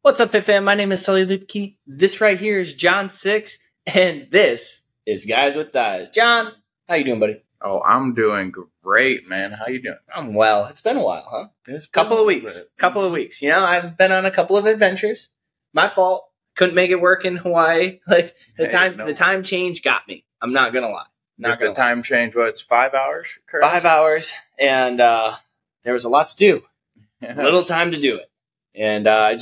What's up, Fit Fam? My name is Sully Lipke. This right here is John 6, and this is Guys with Thighs. John, how you doing, buddy? Oh, I'm doing great, man. How you doing? I'm well. It's been a while, huh? It's been Couple a of little weeks. bit. Couple of weeks. You know, I've been on a couple of adventures. My fault. Couldn't make it work in Hawaii. Like the time change got me. I'm not gonna lie. The time change. What? It's 5 hours. Correct? 5 hours, and there was a lot to do. Little time to do it, and I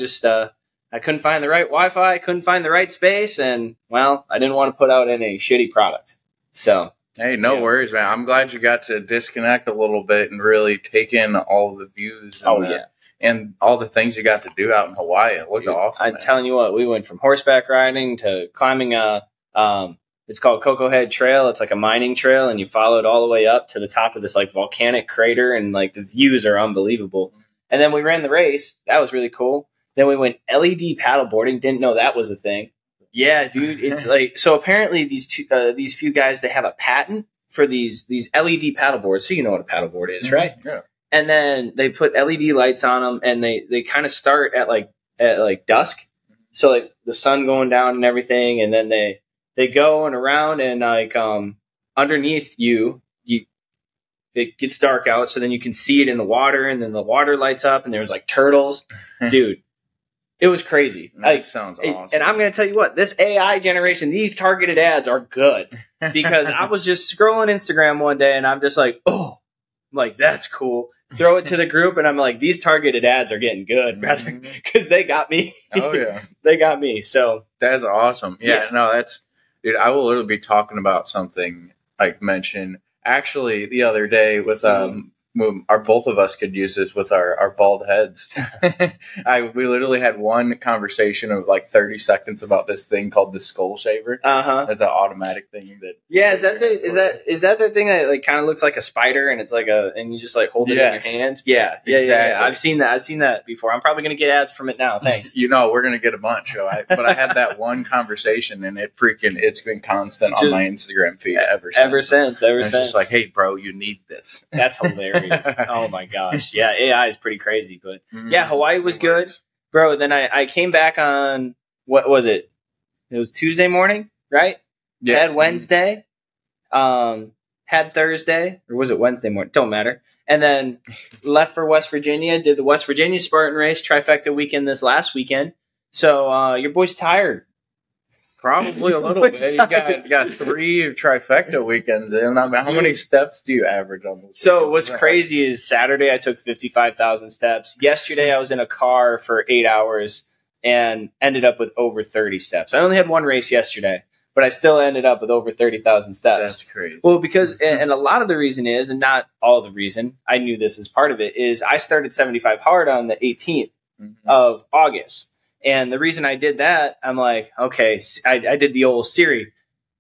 couldn't find the right Wi-Fi, couldn't find the right space, and, well, I didn't want to put out any shitty product. So, hey, no worries, man. I'm glad you got to disconnect a little bit and really take in all the views and all the things you got to do out in Hawaii. It looked awesome, I'm telling you what, we went from horseback riding to climbing it's called Cocoa Head Trail. It's like a mining trail, and you follow it all the way up to the top of this, like, volcanic crater, and, like, the views are unbelievable. And then we ran the race. That was really cool. Then we went LED paddleboarding. Didn't know that was a thing. Yeah, dude. It's like, so apparently these few guys, they have a patent for these LED paddleboards. So you know what a paddleboard is, right? Yeah. And then they put LED lights on them, and they kind of start at dusk. So like the sun going down and everything. And then they go and around, and like, underneath it gets dark out. So then you can see it in the water, and then the water lights up, and there's like turtles, dude. It was crazy. That sounds awesome. And I'm going to tell you what, this AI generation, these targeted ads are good. Because I was just scrolling Instagram one day, and I'm just like, oh, I'm like, that's cool. Throw it to the group, and I'm like, these targeted ads are getting good, brother. Because they got me. Oh, yeah. They got me. So that's awesome. Yeah, no, dude, I will literally be talking about something like mentioned actually the other day with both of us could use this with our bald heads. We literally had one conversation of like 30 seconds about this thing called the skull shaver. That's an automatic thing that. Yeah, is that the thing that like kind of looks like a spider, and it's like and you just like hold it in your hand? Yeah, exactly. Yeah. I've seen that before. I'm probably gonna get ads from it now. Thanks. We're gonna get a bunch. But I had that one conversation, and it's been constant on my Instagram feed ever since. It's just like, hey, bro, you need this. That's hilarious. Oh my gosh. Yeah, AI is pretty crazy. But yeah, Hawaii was good. Bro, then I came back on, what was it? It was Tuesday morning, right? Yeah. Had Wednesday, had Thursday, or was it Wednesday morning? Don't matter. And then left for West Virginia, did the West Virginia Spartan race, trifecta weekend this last weekend. So your boy's tired. Probably a little bit. You got 3 trifecta weekends in. How many steps do you average on those? So what's crazy is Saturday I took 55,000 steps. Yesterday I was in a car for 8 hours and ended up with over 30 steps. I only had one race yesterday, but I still ended up with over 30,000 steps. That's crazy. Well, because and a lot of the reason is, and not all the reason, I knew this as part of it, is I started 75 hard on the 18th of August. And the reason I did that, I'm like, okay, I did the old Siri.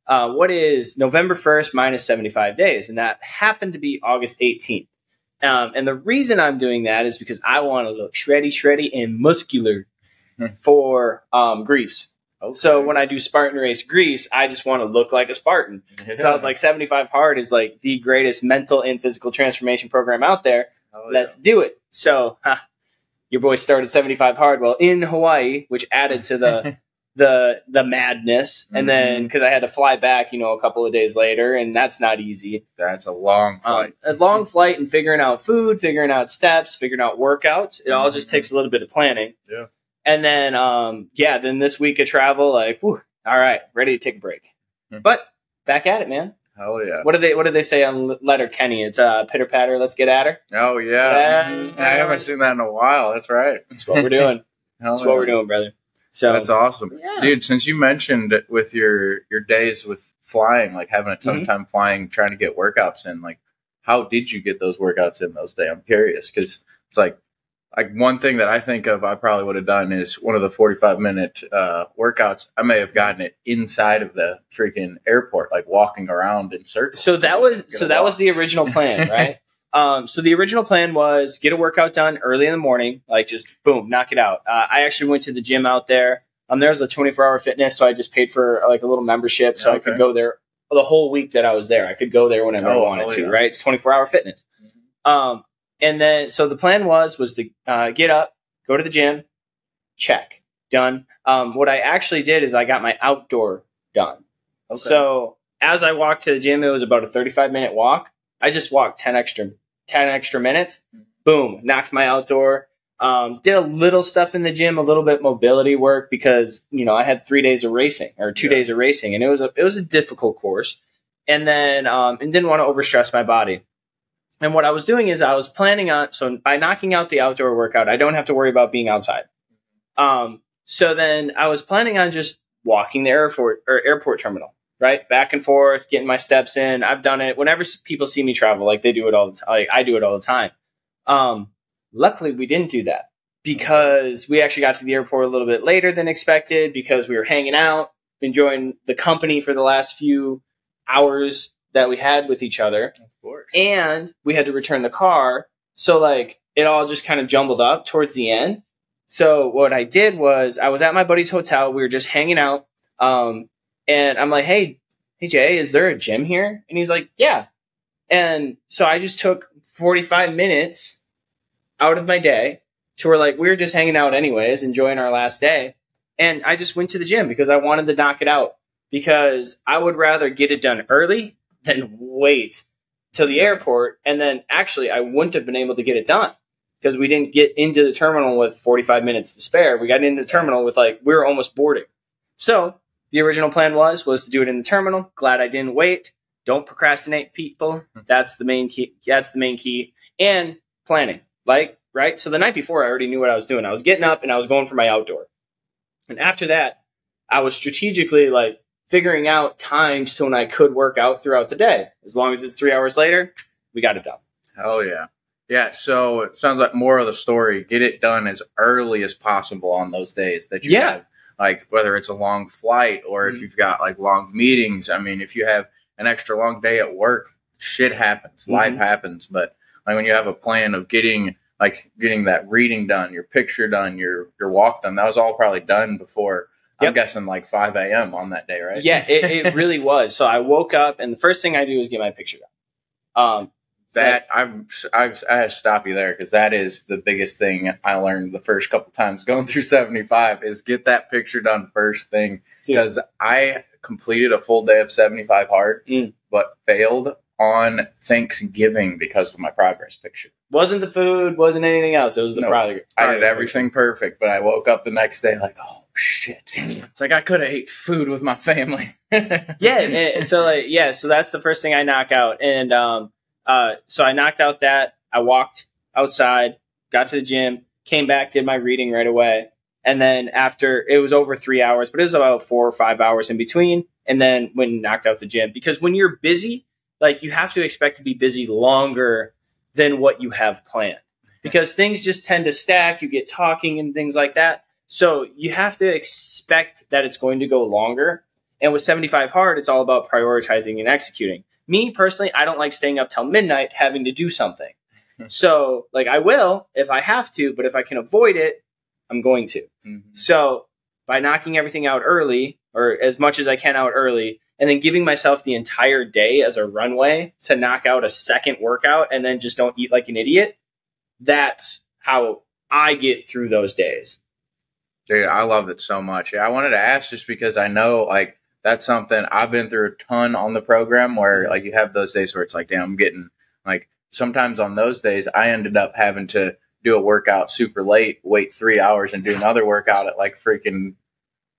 What is November 1st minus 75 days? And that happened to be August 18th. And the reason I'm doing that is because I want to look shreddy, and muscular for Greece. Okay. So when I do Spartan Race Greece, I just want to look like a Spartan. Yeah. So I was like, 75 Hard is like the greatest mental and physical transformation program out there. Let's do it. So your boy started 75 hard. Well, in Hawaii, which added to the madness. And then because I had to fly back, a couple of days later, and that's not easy. That's a long flight. A long flight, and figuring out food, figuring out steps, figuring out workouts. It all just takes a little bit of planning. Yeah. And then, then this week of travel, like, whew, all right, ready to take a break. But back at it, man. Hell yeah. What do they say on Letter Kenny? It's pitter patter, let's get at her. Oh yeah. I haven't seen that in a while. That's right. That's what we're doing. That's what we're doing, brother. So that's awesome. Yeah. Dude, since you mentioned with your days with flying, like having a tough time flying, trying to get workouts in, like how did you get those workouts in those days? I'm curious, because it's like one thing that I think of I probably would have done is one of the 45-minute workouts. I may have gotten it inside of the freaking airport, like walking around in circles. So that was the original plan, right? So the original plan was get a workout done early in the morning, like just boom, knock it out. I actually went to the gym out there. There was a 24-hour fitness, so I just paid for like a little membership, so I could go there the whole week that I was there. I could go there whenever I wanted to, right? It's 24-hour fitness. And then, so the plan was to get up, go to the gym, check. done. What I actually did is I got my outdoor done. Okay. So as I walked to the gym, it was about a 35-minute walk. I just walked 10 extra minutes. Boom, knocked my outdoor. Did a little stuff in the gym, a little bit mobility work because, you know, I had 3 days of racing or 2 days of racing, and it was a difficult course. And then and didn't want to overstress my body. And what I was doing is I was planning on, so by knocking out the outdoor workout, I don't have to worry about being outside. So then I was planning on just walking the airport terminal, right? Back and forth, getting my steps in. I've done it whenever people see me travel, like they do it all the time. Like I do it all the time. Luckily, we didn't do that because we actually got to the airport a little bit later than expected because we were hanging out, enjoying the company for the last few hours that we had with each other. Of course. And we had to return the car. So like it all just kind of jumbled up towards the end. So what I did was I was at my buddy's hotel. We were just hanging out. And I'm like, hey, Jay, is there a gym here? And he's like, yeah. And so I just took 45 minutes out of my day to where like we were just hanging out anyways, enjoying our last day. And I just went to the gym because I wanted to knock it out because I would rather get it done early than wait till the airport. And then actually I wouldn't have been able to get it done because we didn't get into the terminal with 45 minutes to spare. We got into the terminal with like, we were almost boarding. So the original plan was to do it in the terminal. Glad I didn't wait. Don't procrastinate, people. That's the main key. That's the main key. And planning. Like, right? So the night before, I already knew what I was doing. I was getting up and I was going for my outdoor. And after that, I was strategically like figuring out times to when I could work out throughout the day. As long as it's 3 hours later, we got it done. Hell yeah. Yeah, so it sounds like more of the story. Get it done as early as possible on those days that you have. Like whether it's a long flight or if you've got like long meetings. I mean, if you have an extra long day at work, shit happens. Life happens. But like when you have a plan of getting that reading done, your picture done, your walk done, that was all probably done before, I'm guessing like 5 a.m. on that day, right? Yeah, it really was. So I woke up and the first thing I do is get my picture done. I had to stop you there because that is the biggest thing I learned the first couple times going through 75 is get that picture done first thing. Because I completed a full day of 75 hard, but failed on Thanksgiving because of my progress picture. Wasn't the food, wasn't anything else. It was the progress. I did everything perfect, but I woke up the next day like, oh shit. It's like I could have ate food with my family. So that's the first thing I knock out. And so I knocked out that. I walked outside, got to the gym, came back, did my reading right away. And then after, it was over 3 hours, but it was about 4 or 5 hours in between. And then when knocked out the gym, because when you're busy, like you have to expect to be busy longer than what you have planned because things just tend to stack. You get talking and things like that. So you have to expect that it's going to go longer. And with 75 hard, it's all about prioritizing and executing. Me personally, I don't like staying up till midnight having to do something. So like I will if I have to, but if I can avoid it, I'm going to. So by knocking everything out early or as much as I can out early and then giving myself the entire day as a runway to knock out a second workout and then just don't eat like an idiot, that's how I get through those days. Dude, I love it so much. Yeah, I wanted to ask just because I know like that's something I've been through a ton on the program where like you have those days where it's like, damn, I'm getting like sometimes on those days I ended up having to do a workout super late, wait 3 hours and do another workout at like freaking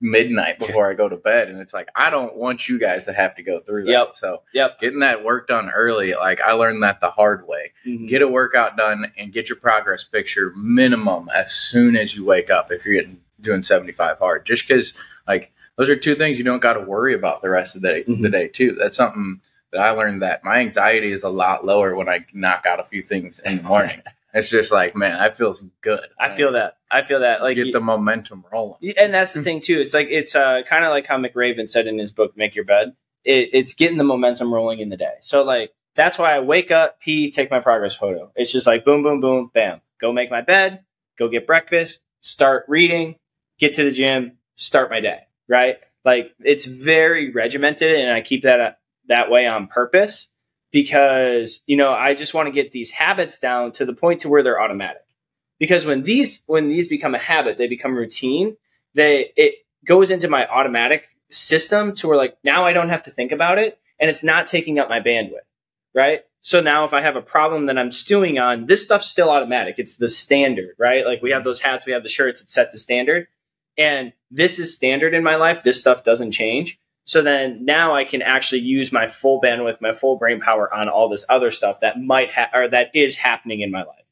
midnight before I go to bed. And it's like, I don't want you guys to have to go through that. So getting that work done early, like I learned that the hard way. Get a workout done and get your progress picture minimum as soon as you wake up if you're doing 75 hard. Just because like those are two things you don't got to worry about the rest of the day too. That's something that I learned that my anxiety is a lot lower when I knock out a few things in the morning. It's just like, man, I feel good. I feel that. Like get the momentum rolling. And that's the thing too. It's like, it's kind of like how McRaven said in his book, Make Your Bed. It's getting the momentum rolling in the day. So like, that's why I wake up, pee, take my progress photo. It's just like, boom, boom, boom, bam. Go make my bed, go get breakfast, start reading, get to the gym, start my day. Right? Like it's very regimented and I keep that way on purpose. Because, you know, I just want to get these habits down to the point to where they're automatic. Because when these become a habit, they become routine, it goes into my automatic system to where like now I don't have to think about it and it's not taking up my bandwidth, right? So now if I have a problem that I'm stewing on, this stuff's still automatic. It's the standard, right? Like we have those hats, we have the shirts, it's set the standard. And this is standard in my life. This stuff doesn't change. So then now I can actually use my full bandwidth, my full brain power on all this other stuff that might or that is happening in my life.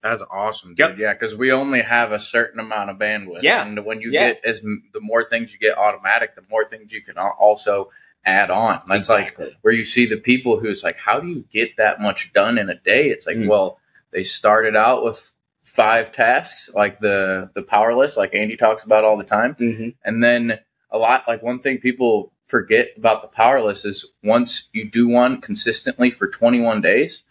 That's awesome, dude. Yep. Yeah, because we only have a certain amount of bandwidth. Yeah. And when you get the more things you get automatic, the more things you can also add on. That's like where you see the people who's like, how do you get that much done in a day? It's like, well, they started out with 5 tasks, like the power list, like Andy talks about all the time. And then a lot, like one thing people forget about the power list is once you do one consistently for 21 days,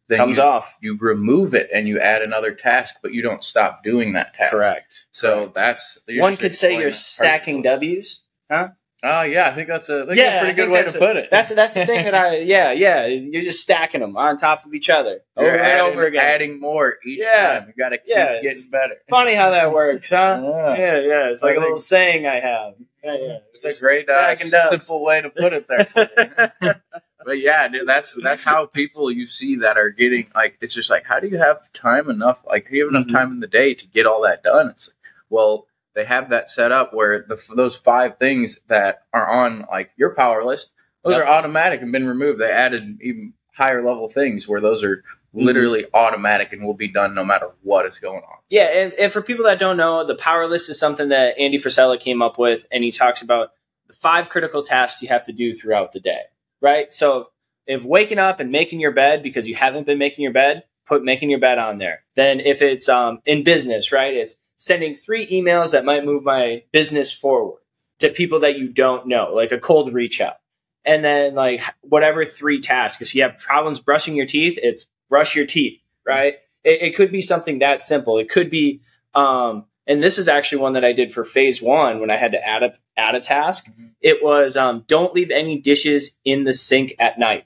then comes off. You remove it and you add another task, but you don't stop doing that task. Correct. So that's one could say you're stacking W's, huh? Oh yeah, I think that's a pretty good way to put it. That's the thing that you're just stacking them on top of each other over and over again, adding more each time. You got to keep getting better. Funny how that works, huh? Yeah. It's like a little saying I have. Yeah. It's a great simple way to put it there. But yeah, dude, that's how people you see that are getting like it's just like how do you have time enough? Like, do you have enough time in the day to get all that done? It's like, well, they have that set up where those 5 things that are on like your power list, those are automatic and been removed. They added even higher level things where those are literally automatic and will be done no matter what is going on. Yeah, and for people that don't know, the power list is something that Andy Frisella came up with, and he talks about the 5 critical tasks you have to do throughout the day, right? So if waking up and making your bed because you haven't been making your bed, put making your bed on there. Then if it's in business, right, it's sending 3 emails that might move my business forward to people that you don't know, like a cold reach out. And then like whatever 3 tasks, if you have problems brushing your teeth, it's brush your teeth, right? It could be something that simple. It could be, and this is actually one that I did for phase 1 when I had to add a task. It was don't leave any dishes in the sink at night.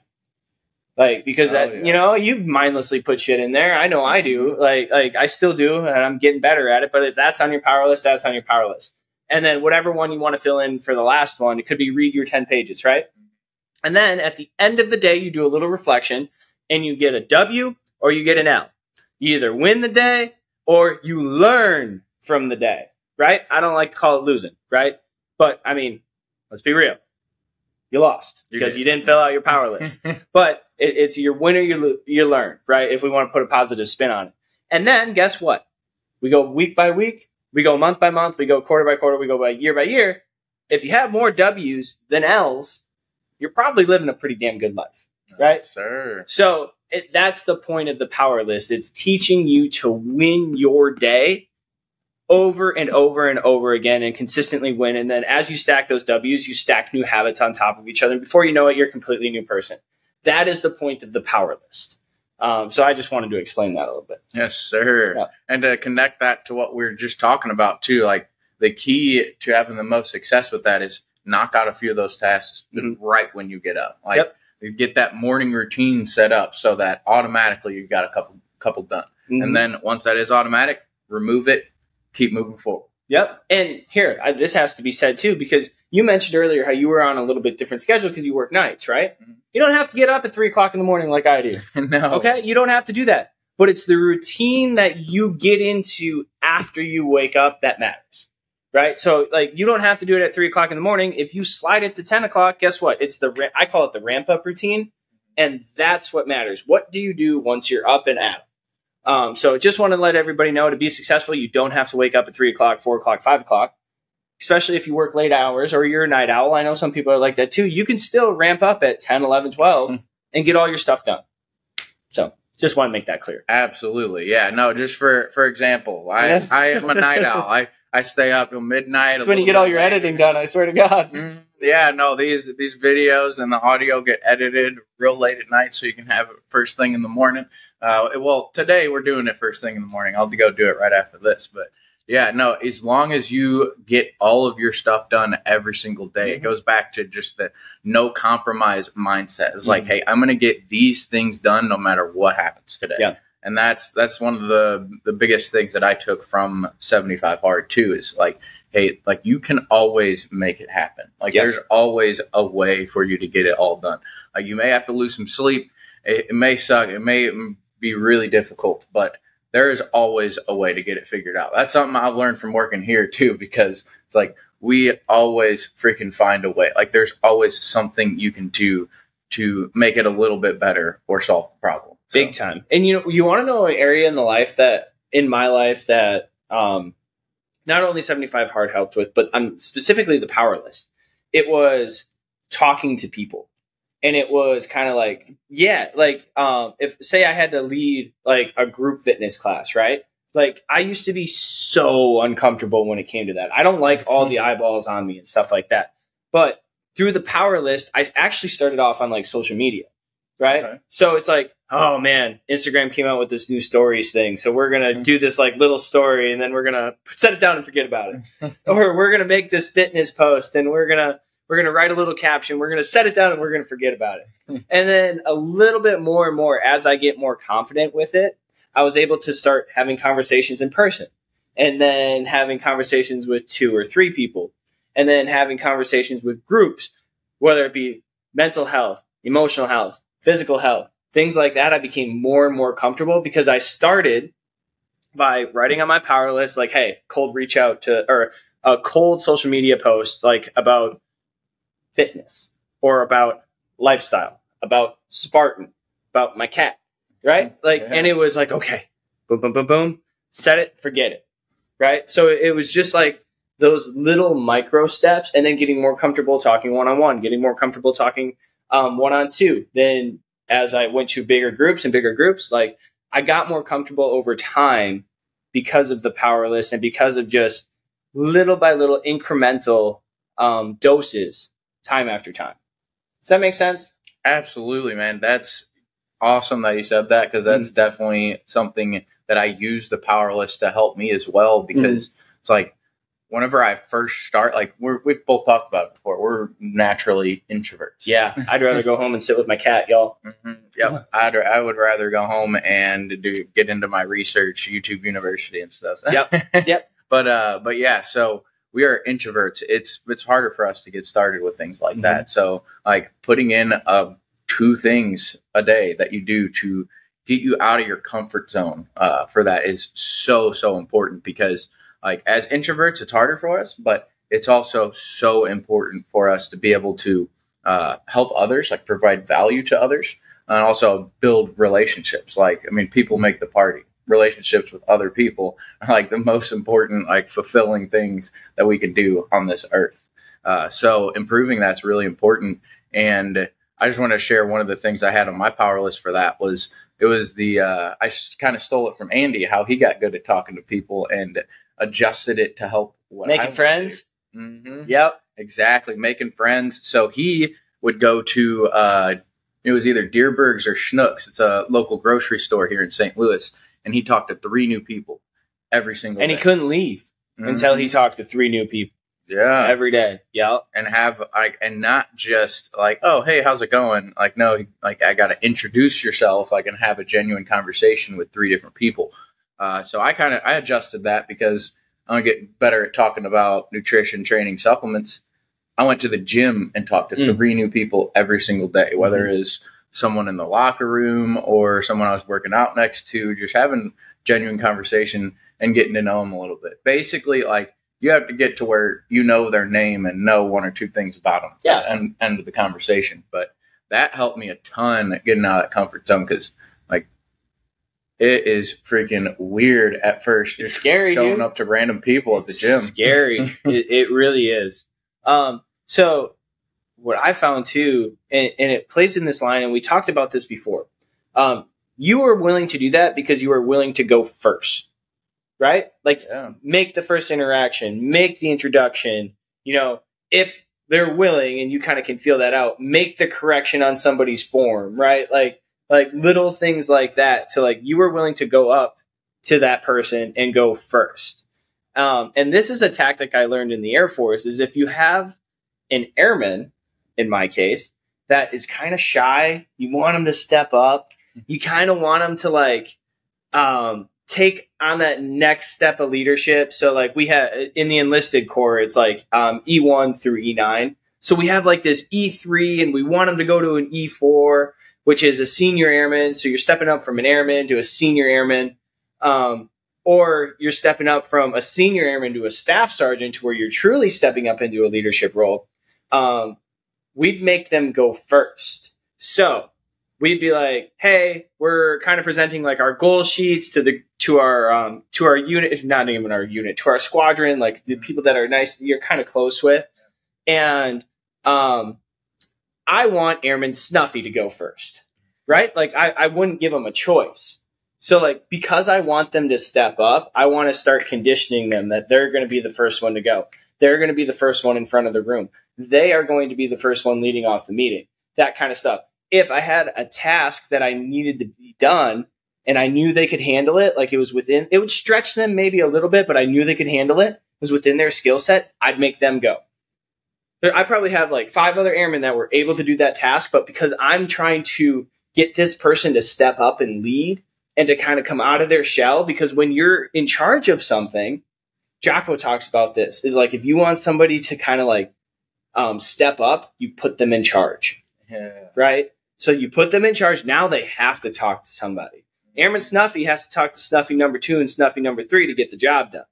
Like, because you know, you've mindlessly put shit in there. I know I do. Like I still do, and I'm getting better at it. But if that's on your power list, that's on your power list. And then whatever one you want to fill in for the last one, it could be read your 10 pages, right? And then at the end of the day, you do a little reflection, and you get a W or you get an L. You either win the day or you learn from the day, right? I don't like to call it losing, right? But, I mean, let's be real. You lost because you didn't fill out your power list. But it's your win or you learn, right? If we want to put a positive spin on it. And then guess what? We go week by week. We go month by month. We go quarter by quarter. We go by year. If you have more W's than L's, you're probably living a pretty damn good life, right? Yes, sir. So that's the point of the power list. It's teaching you to win your day over and over and over again and consistently win. And then as you stack those W's, you stack new habits on top of each other. And before you know it, you're a completely new person. That is the point of the power list. So I just wanted to explain that a little bit. Yes, sir. Yeah. And to connect that to what we were just talking about too, like the key to having the most success with that is knock out a few of those tasks right when you get up. Like you get that morning routine set up so that automatically you've got a couple done. And then once that is automatic, remove it. Keep moving forward. Yep. And here, this has to be said too, because you mentioned earlier how you were on a little bit different schedule because you work nights, right? You don't have to get up at 3 o'clock in the morning like I do. No. Okay? You don't have to do that. But it's the routine that you get into after you wake up that matters, right? So like you don't have to do it at 3 o'clock in the morning. If you slide it to 10 o'clock, guess what? It's I call it the ramp up routine. And that's what matters. What do you do once you're up and at 'em? So just want to let everybody know to be successful, you don't have to wake up at 3 o'clock, 4 o'clock, 5 o'clock, especially if you work late hours or you're a night owl. I know some people are like that too. You can still ramp up at 10, 11, 12 and get all your stuff done. So just want to make that clear. Absolutely. Yeah. No, just for example, I am a night owl. I stay up till midnight. That's when you get all your editing done, I swear to God. Yeah, no, these videos and the audio get edited real late at night so you can have it first thing in the morning. Well, today we're doing it first thing in the morning. I'll go do it right after this. But yeah, no, as long as you get all of your stuff done every single day, it goes back to just the no compromise mindset. It's like, hey, I'm going to get these things done no matter what happens today. Yeah. And that's one of the biggest things that I took from 75 hard too, is like, hey, like you can always make it happen. Like there's always a way for you to get it all done. Like you may have to lose some sleep. It may suck. It may be really difficult, but there is always a way to get it figured out. That's something I've learned from working here too, because it's like we always freaking find a way. Like there's always something you can do to make it a little bit better or solve the problem. Big time. And you want to know an area in my life that not only 75 hard helped with, but specifically the power list. It was talking to people. And it was kind of like, if say I had to lead like a group fitness class, right? Like I used to be so uncomfortable when it came to that. I don't like all the eyeballs on me and stuff like that. But through the power list, I actually started off on like social media, right? Okay. So it's like, oh man, Instagram came out with this new stories thing. So we're going to do this like little story and then we're going to set it down and forget about it. Or we're going to make this fitness post and we're going to write a little caption. We're going to set it down and we're going to forget about it. And then a little bit more and more, as I get more confident with it, I was able to start having conversations in person and then having conversations with 2 or 3 people and then having conversations with groups, whether it be mental health, emotional health, physical health, things like that. I became more and more comfortable because I started by writing on my power list, like, hey, cold reach out to, or a cold social media post, like about fitness or about lifestyle, about Spartan, about my cat, right? Like, and it was like, okay, boom, boom, boom, boom, set it, forget it, right? So it was just like those little micro steps and then getting more comfortable talking one-on-one, getting more comfortable talking one-on-two. Then as I went to bigger groups, like I got more comfortable over time because of the power list and because of just little by little incremental doses time after time. Does that make sense? Absolutely, man. That's awesome that you said that, because that's definitely something that I use the power list to help me as well, because it's like whenever I first start, like we've both talked about it before, we're naturally introverts. Yeah, I'd rather go home and sit with my cat, y'all. Yep, I would rather go home and get into my research, YouTube University and stuff. Yep. But yeah, so we are introverts. It's harder for us to get started with things like that. So like putting in 2 things a day that you do to get you out of your comfort zone for that is so important, because like as introverts, it's harder for us, but it's also so important for us to be able to help others, like provide value to others, and also build relationships. Like, I mean, people make the party. Relationships with other people are like the most important, like fulfilling things that we can do on this earth. So improving that's really important. And I just want to share one of the things I had on my power list for that was, it was I kind of stole it from Andy, how he got good at talking to people and adjusted it to help making friends. Yep, exactly, making friends. So he would go to it was either Deerberg's or Schnucks. It's a local grocery store here in St. Louis, and he talked to 3 new people every single day. And he couldn't leave until he talked to 3 new people. Yeah, every day. Yeah, and have like, and not just like, oh hey, how's it going? Like, no, like I got to introduce yourself, like, and have a genuine conversation with 3 different people. So I adjusted that because I want to get better at talking about nutrition, training, supplements. I went to the gym and talked to 3 new people every single day, whether it is someone in the locker room or someone I was working out next to, just having genuine conversation and getting to know them a little bit. Basically, like, you have to get to where you know their name and know 1 or 2 things about them. Yeah. And end of the conversation. But that helped me a ton getting out of that comfort zone, because like it is freaking weird at first. It's scary, going up to random people at the gym. Scary. It really is. So what I found too, and it plays in this line, and we talked about this before. You were willing to do that because you were willing to go first. Right? Like, make the first interaction, make the introduction, if they're willing and you kind of can feel that out, make the correction on somebody's form, right? Like little things like that. So like you were willing to go up to that person and go first. And this is a tactic I learned in the Air Force, is if you have an airman, in my case, that is kind of shy, you want him to step up, you kind of want him to like take on that next step of leadership. So like we have in the enlisted corps, it's like E1 through E9. So we have like this E3 and we want them to go to an E4, which is a senior airman. So you're stepping up from an airman to a senior airman. Or you're stepping up from a senior airman to a staff sergeant to where you're truly stepping up into a leadership role. We'd make them go first. So we'd be like, hey, we're kind of presenting like our goal sheets to our unit, not even our unit, to our squadron, like the people that are nice, you're kind of close with. And I want Airman Snuffy to go first, right? Like I wouldn't give them a choice. So like, because I want them to step up, I want to start conditioning them that they're going to be the first one to go. They're going to be the first one in front of the room. They are going to be the first one leading off the meeting, that kind of stuff. If I had a task that I needed to be done and I knew they could handle it, like it would stretch them maybe a little bit, but I knew they could handle it, was within their skill set, I'd make them go. I probably have like 5 other airmen that were able to do that task, but because I'm trying to get this person to step up and lead and to kind of come out of their shell, because when you're in charge of something, Jocko talks about this, is like if you want somebody to kind of like step up, you put them in charge, right? So you put them in charge. Now they have to talk to somebody. Airman Snuffy has to talk to Snuffy number 2 and Snuffy number 3 to get the job done,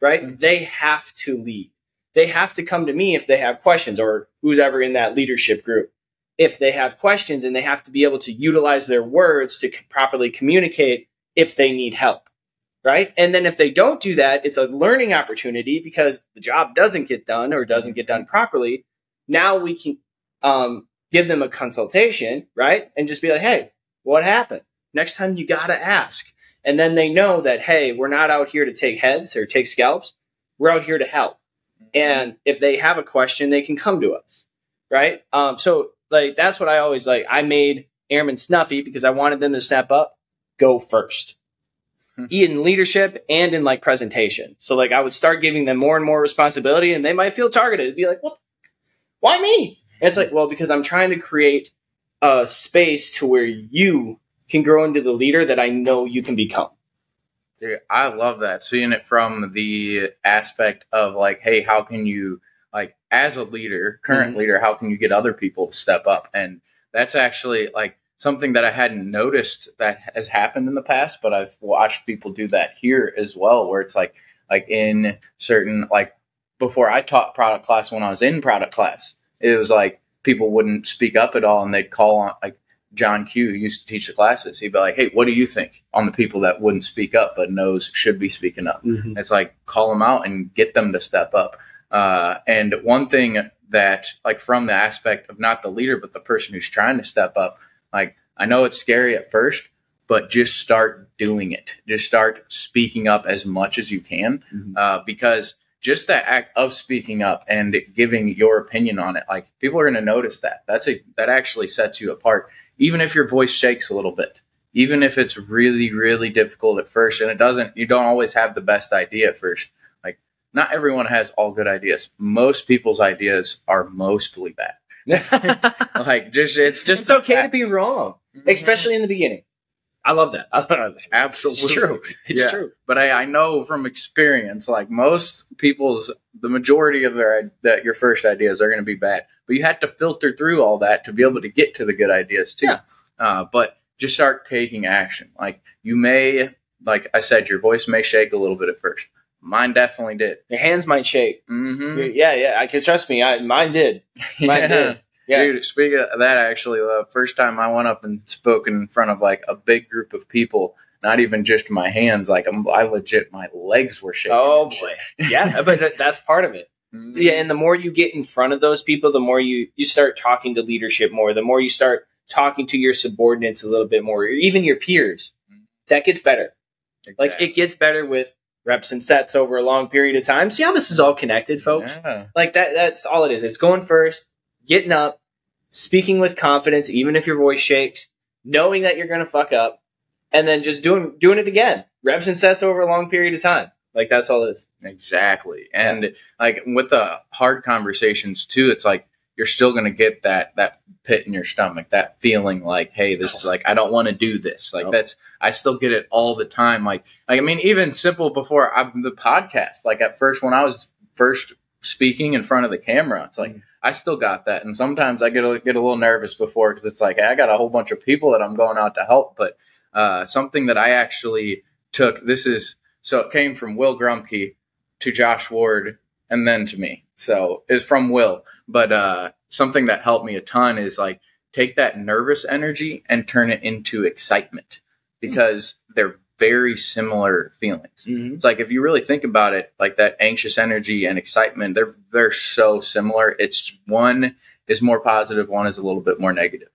right? Mm-hmm. They have to lead. They have to come to me if they have questions, or who's ever in that leadership group. If they have questions, and they have to be able to utilize their words to properly communicate if they need help, right? And then if they don't do that, it's a learning opportunity because the job doesn't get done or doesn't get done properly. Now we can give them a consultation, right? And just be like, hey, what happened? Next time you got to ask. And then they know that, hey, we're not out here to take heads or take scalps. We're out here to help. And if they have a question, they can come to us, right? So like, that's what I always like. I made Airman Snuffy because I wanted them to step up, go first. In leadership and in like presentation. So like I would start giving them more and more responsibility, and they might feel targeted. It'd be like, what? Why me? And it's like, well, because I'm trying to create a space to where you can grow into the leader that I know you can become. Dude, I love that. Seeing it from the aspect of like, hey, how can you, like, as a leader, current leader, how can you get other people to step up? And that's actually like something that I hadn't noticed that has happened in the past, but I've watched people do that here as well, where it's like in certain, like before I taught product class, when I was in product class, it was like people wouldn't speak up at all, and they'd call on, like John Q, who used to teach the classes. He'd be like, hey, what do you think on the people that wouldn't speak up but knows should be speaking up? Mm-hmm. It's like, call them out and get them to step up. And one thing that, like, from the aspect of not the leader, but the person who's trying to step up, like, I know it's scary at first, but just start doing it. Just start speaking up as much as you can, because just that act of speaking up and giving your opinion on it, like, people are going to notice that. That actually sets you apart. Even if your voice shakes a little bit, even if it's really, really difficult at first, and you don't always have the best idea at first. Like, not everyone has all good ideas. Most people's ideas are mostly bad. Like, it's okay to be wrong, especially in the beginning. I love that. Absolutely. It's true. It's true. But I know from experience, like, most people's, the majority of your first ideas are going to be bad. But you have to filter through all that to be able to get to the good ideas too. Yeah. But just start taking action. Like, you may, like I said, your voice may shake a little bit at first. Mine definitely did. Your hands might shake. Mm-hmm. Yeah. I can trust me. Mine did. Mine did. Yeah. Dude, speaking of that, actually, the first time I went up and spoke in front of like a big group of people, not even just my hands, like I legit, my legs were shaking. Oh boy. Yeah, but that's part of it. Mm-hmm. Yeah, and the more you get in front of those people, the more you start talking to leadership more, the more you start talking to your subordinates a little bit more, or even your peers. That gets better. Exactly. Like, it gets better with reps and sets over a long period of time. See how this is all connected, folks? Yeah. Like, that's all it is. It's going first, getting up, speaking with confidence, even if your voice shakes, knowing that you're going to fuck up, and then just doing it again. Reps and sets over a long period of time. Like, that's all it is. Exactly. And like with the hard conversations too, it's like you're still going to get that pit in your stomach, that feeling like, hey, this is like, I don't want to do this. Like, I still get it all the time. Like I mean, even simple before the podcast, like at first when I was first speaking in front of the camera, it's like, I still got that. And sometimes I get a little nervous before, because it's like, hey, I got a whole bunch of people that I'm going out to help. But something that I actually took, so it came from Will Grumke to Josh Ward and then to me. So it's from Will. But something that helped me a ton is like, take that nervous energy and turn it into excitement, because they're very similar feelings. It's like, if you really think about it, like that anxious energy and excitement, they're so similar. It's one is more positive, one is a little bit more negative.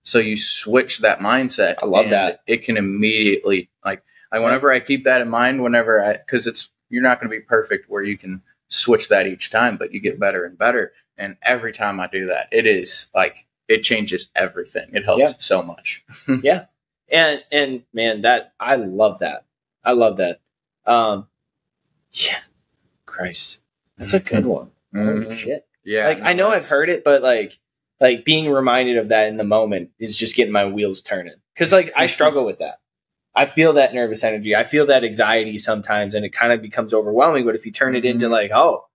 So you switch that mindset. I love that. It can immediately, like whenever I keep that in mind, because you're not going to be perfect where you can switch that each time, but you get better and better. And every time I do that, it is like, it changes everything. It helps so much. Yeah. And man, I love that. I love that. Yeah. Christ. That's a good one. Holy shit. Yeah. Like, I know I've heard it, but like being reminded of that in the moment is just getting my wheels turning. Cause like, I struggle with that. I feel that nervous energy. I feel that anxiety sometimes, and it kind of becomes overwhelming. But if you turn it into like, oh,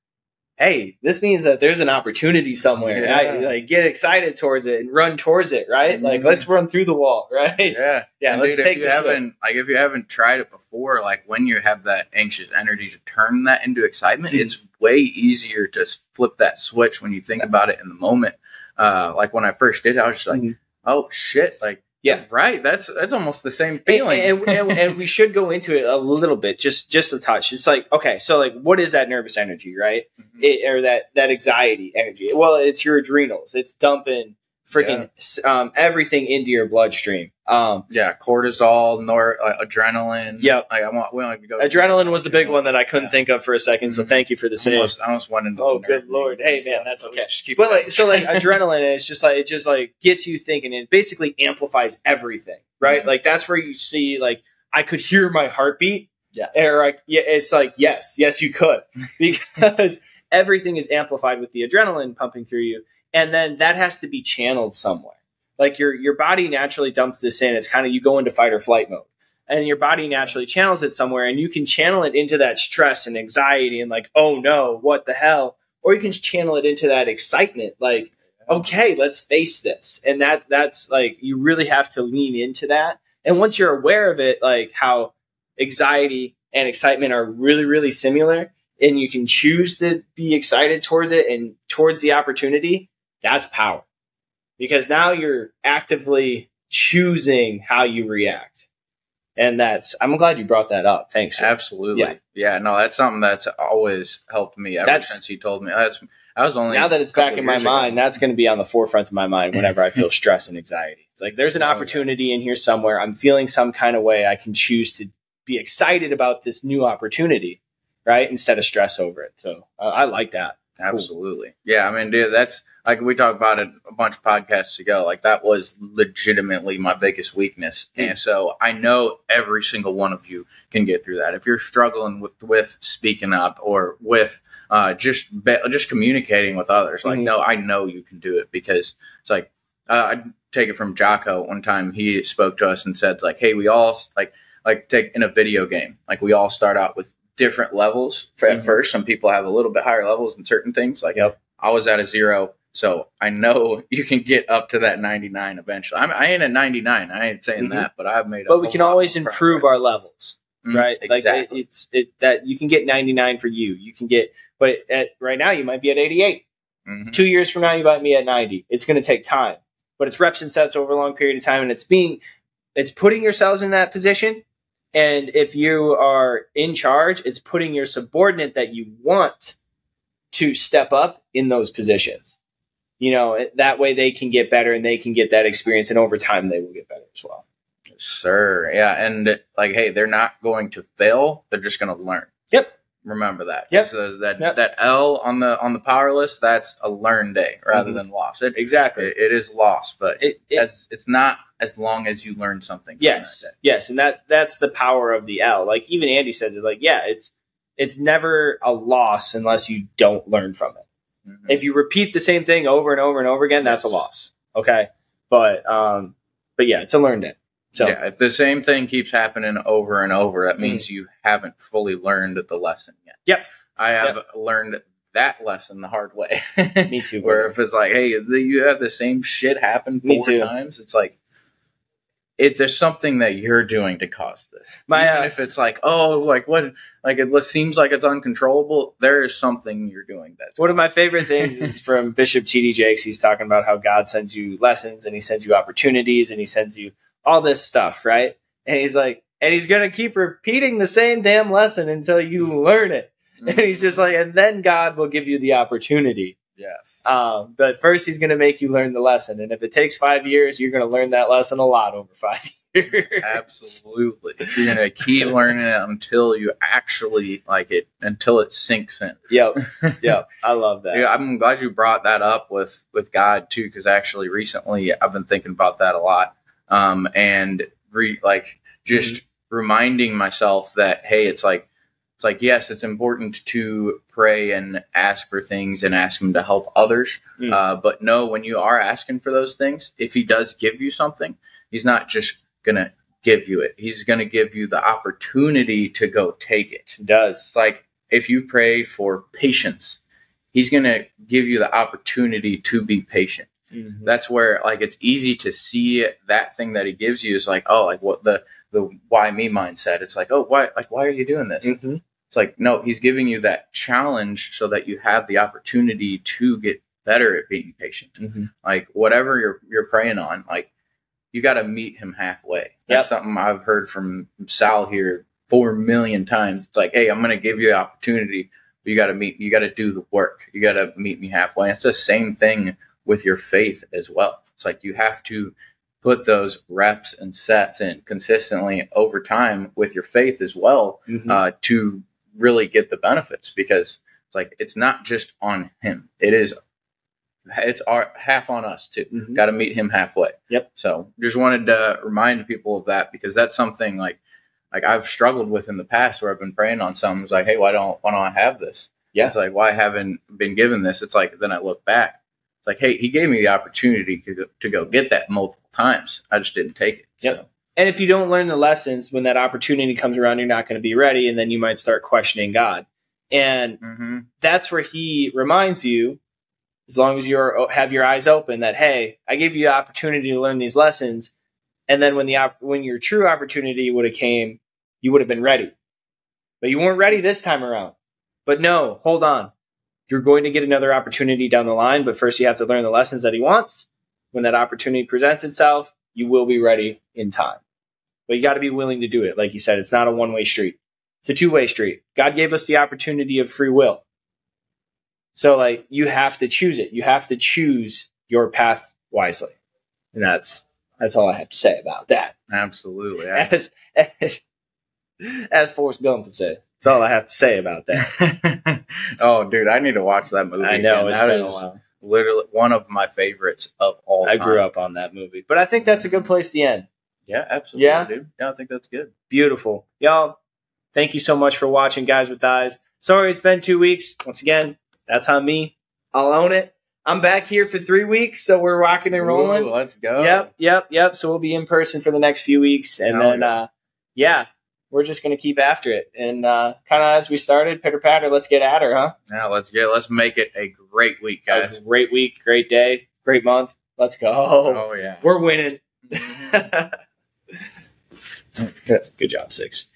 hey, this means that there's an opportunity somewhere. Yeah. Like, get excited towards it and run towards it, right? Like, let's run through the wall, right? Yeah. Yeah, and let's dude, take if you haven't tried it before, like when you have that anxious energy, to turn that into excitement, it's way easier to flip that switch when you think about it in the moment. Like when I first did it, I was just like, oh shit, like, yeah, right. That's almost the same feeling. And we should go into it a little bit, just a touch. It's like, okay, so like, what is that nervous energy, right? Or that anxiety energy? Well, it's your adrenals. It's dumping freaking everything into your bloodstream. Cortisol, adrenaline. Yep. We don't go. Adrenaline was the big one that I couldn't think of for a second. So thank you for the save. I almost went into. Oh, good Lord! Hey, man, that's okay. But like, so like adrenaline, it just gets you thinking. It basically amplifies everything, right? Like that's where you see, like, I could hear my heartbeat. Yes. Or it's like, yes, you could, because everything is amplified with the adrenaline pumping through you. And then that has to be channeled somewhere. Like your body naturally dumps this in. It's kind of, you go into fight or flight mode, and your body naturally channels it somewhere, and you can channel it into that stress and anxiety and like, oh no, what the hell? Or you can channel it into that excitement. Like, okay, let's face this. And that's like, you really have to lean into that. And once you're aware of it, like how anxiety and excitement are really, really similar, and you can choose to be excited towards it and towards the opportunity, that's power. Because now you're actively choosing how you react. And I'm glad you brought that up. Thanks. Absolutely. Yeah, no, that's something that's always helped me ever since you told me. I was only, now that it's back in my mind, that's going to be on the forefront of my mind whenever I feel stress and anxiety. It's like, there's an opportunity in here somewhere. I'm feeling some kind of way. I can choose to be excited about this new opportunity, right? Instead of stress over it. So I like that. Absolutely. Cool. Yeah, I mean, dude, that's like, we talked about it a bunch of podcasts ago. Like, that was legitimately my biggest weakness. And so I know every single one of you can get through that. If you're struggling with speaking up, or with just communicating with others, like, no, I know you can do it, because it's like, I take it from Jocko one time. He spoke to us and said, like, hey, we all like take in a video game, like, we all start out with different levels at first. Some people have a little bit higher levels in certain things. Like, I was at a 0, so I know you can get up to that 99 eventually. I ain't at 99. I ain't saying that, but I've made. But we can always improve our levels, right? Exactly. Like that you can get 99 for you. You can get, but right now you might be at 88. 2 years from now you might be at 90. It's going to take time, but it's reps and sets over a long period of time, and it's putting yourselves in that position. And if you are in charge, it's putting your subordinate that you want to step up in those positions. You know, that way they can get better and they can get that experience, and over time they will get better as well. Yes, sir. Yeah. And like, hey, they're not going to fail. They're just going to learn. Yep. Remember that. Yep. So that L on the power list, that's a learn day rather than loss. Exactly. It is loss, but it's not as long as you learn something. Yes. Yes. And that's the power of the L. Like, even Andy says it, like, yeah, it's never a loss unless you don't learn from it. If you repeat the same thing over and over and over again, that's a loss. Okay. But yeah, it's a learn day. So yeah, if the same thing keeps happening over and over, that means you haven't fully learned the lesson yet. Yep. I have learned that lesson the hard way. Me too. Where if it's like, hey, you have the same shit happen 4 times, it's like, there's something that you're doing to cause this. Even if it's like, oh, like what, like it seems like it's uncontrollable, there is something you're doing. That's one of my favorite things is from Bishop T.D. Jakes. He's talking about how God sends you lessons and he sends you opportunities and he sends you all this stuff, right? And he's like, and he's going to keep repeating the same damn lesson until you learn it. And he's just like, and then God will give you the opportunity. Yes. But first he's going to make you learn the lesson. And if it takes 5 years, you're going to learn that lesson a lot over 5 years. Absolutely. You're going to keep learning it until you actually like it, until it sinks in. Yep. I love that. Yeah, I'm glad you brought that up with God too, because actually recently I've been thinking about that a lot. And just reminding myself that, hey, it's like, yes, it's important to pray and ask for things and ask him to help others. But no, when you are asking for those things, if he does give you something, he's not just going to give you it. He's going to give you the opportunity to go take it. He does. It's like if you pray for patience, he's going to give you the opportunity to be patient. That's where like it's easy to see that thing that he gives you is like, oh, like what the why me mindset. It's like, oh, why are you doing this? It's like, no, he's giving you that challenge so that you have the opportunity to get better at being patient. Like whatever you're praying on, like you got to meet him halfway. That's something I've heard from Sal here 4 million times. It's like, hey, I'm going to give you the opportunity, but you got to do the work. You got to meet me halfway. It's the same thing with your faith as well. It's like you have to put those reps and sets in consistently over time with your faith as well to really get the benefits, because it's like it's not just on him, it's our half on us too. Got to meet him halfway. So just wanted to remind people of that, because that's something like I've struggled with in the past where I've been praying on something. It's like, hey, why don't I have this? It's like, why haven't been given this? It's like, then I look back, it's like, hey, he gave me the opportunity to go get that multiple times. I just didn't take it. So. And if you don't learn the lessons, when that opportunity comes around, you're not going to be ready. And then you might start questioning God. And that's where he reminds you, as long as you have your eyes open, that, hey, I gave you the opportunity to learn these lessons. And then when your true opportunity would have came, you would have been ready. But you weren't ready this time around. But no, hold on. You're going to get another opportunity down the line. But first you have to learn the lessons that he wants. When that opportunity presents itself, you will be ready in time. But you got to be willing to do it. Like you said, it's not a one-way street. It's a two-way street. God gave us the opportunity of free will. So like you have to choose it. You have to choose your path wisely. And that's all I have to say about that. Absolutely. As Forrest Gump would say. That's all I have to say about that. Oh, dude, I need to watch that movie. I know, again. it's been a while. Literally one of my favorites of all time. I grew up on that movie. But I think that's a good place to end. Yeah, absolutely, dude. Yeah, I think that's good. Beautiful. Y'all, thank you so much for watching Guys with Eyes. Sorry it's been 2 weeks. Once again, that's on me. I'll own it. I'm back here for 3 weeks, so we're rocking and rolling. Ooh, let's go. Yep. So we'll be in person for the next few weeks. And we're just going to keep after it. And kind of as we started, pitter patter, let's get at her, huh? Yeah, let's make it a great week, guys. A great week, great day, great month. Let's go. Oh, yeah. We're winning. Good job, 6.